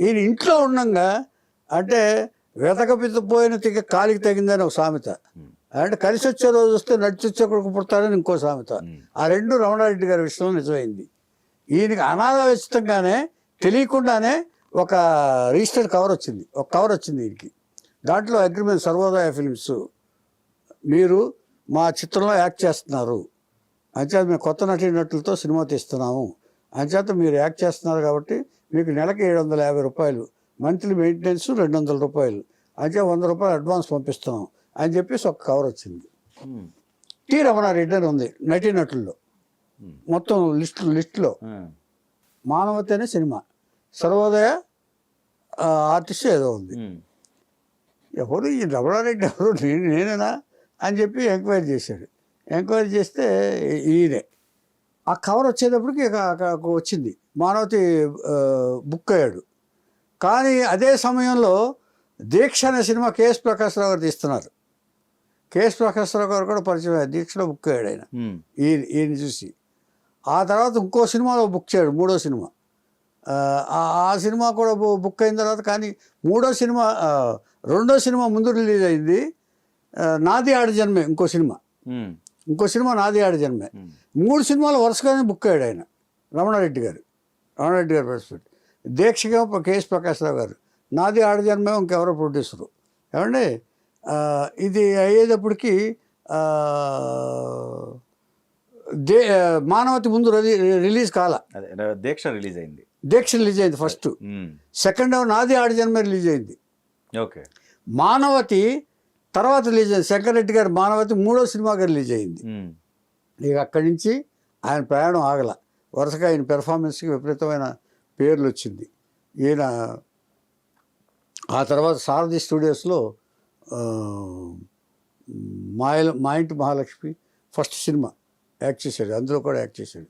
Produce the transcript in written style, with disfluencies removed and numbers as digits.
ఈయన ఇంట్లో ఉండంగా అంటే వెతకపోయిన తిక్క కాలికి తగిందని ఒక సామెత, అంటే కలిసి వచ్చే రోజు వస్తే నడిచి వచ్చే కొడుకు పుడతాడని ఇంకో సామెత. ఆ రెండు రమణారెడ్డి గారి విషయంలో నిజమైంది. ఈయనకి అనాథావితంగానే తెలియకుండానే ఒక రిజిస్టర్డ్ కవర్ వచ్చింది, ఒక కవర్ వచ్చింది ఈయనకి. దాంట్లో అగ్రిమెంట్, సర్వోదయ ఫిల్మ్స్ మీరు మా చిత్రంలో యాక్ట్ చేస్తున్నారు, అంచేత మేము కొత్త నటీనటులతో సినిమా తీస్తున్నాము, అంచేత మీరు యాక్ట్ చేస్తున్నారు కాబట్టి మీకు నెలకి 750 రూపాయలు, మంత్లీ మెయింటెనెన్స్ 200 రూపాయలు, అంతే 100 రూపాయలు అడ్వాన్స్ పంపిస్తున్నాం అని చెప్పేసి ఒక కవర్ వచ్చింది. టి రమణారెడ్డి అని ఉంది నటీనటుల్లో మొత్తం లిస్టులో. మానవతి అనే సినిమా, సర్వోదయ ఆర్టిస్ట్ ఏదో ఉంది. ఎవరు ఈ రమణారెడ్డి ఎవరు, నేనేనా అని చెప్పి ఎంక్వైరీ చేశాడు. ఎంక్వైరీ చేస్తే ఈయనే. ఆ కవర్ వచ్చేటప్పటికి వచ్చింది, మానవతి బుక్ అయ్యాడు. కానీ అదే సమయంలో దీక్ష అనే సినిమా కేఎస్ ప్రకాశ్రావు గారు తీస్తున్నారు. కేఎస్ ప్రకాశ్రావు గారు కూడా పరిచయం, దీక్షలో బుక్ అయ్యాడు ఆయన ఈయన చూసి. ఆ తర్వాత ఇంకో సినిమాలో బుక్ చేయడు, మూడో సినిమా. ఆ సినిమా కూడా బుక్ అయిన తర్వాత, కానీ రెండో సినిమా ముందు రిలీజ్ అయింది, నాది ఆడ జన్మే. ఇంకో సినిమా నాది ఆడ జన్మే. 3 సినిమాలు వరుసగానే బుక్ అయ్యాడు ఆయన, రమణారెడ్డి గారు ప్రొడ్యూసర్. దీక్షగా కేఎస్ ప్రకాశ్రావు గారు, నాది ఆడ జన్మే ఇంకెవరో ప్రొడ్యూసరు. ఏమండి ఇది అయ్యేటప్పటికి మానవతి ముందు రిలీజ్ కాల, దీక్ష రిలీజ్ అయింది ఫస్ట్. సెకండ్ నాది ఆడ జన్మే రిలీజ్ అయింది. ఓకే. మానవతి తర్వాత రిలీజ్ అయింది, శంకర్రెడ్డి గారు మానవతి మూడో సినిమాగా రిలీజ్ అయింది. ఇక అక్కడి నుంచి ఆయన ప్రయాణం ఆగల. వరుసగా ఆయన పెర్ఫార్మెన్స్కి విపరీతమైన పేర్లు వచ్చింది. ఈయన ఆ తర్వాత సారథి స్టూడియోస్లో మా ఇంటి మహాలక్ష్మి ఫస్ట్ సినిమా యాక్ట్ చేశాడు, అందులో కూడా యాక్ట్ చేశాడు.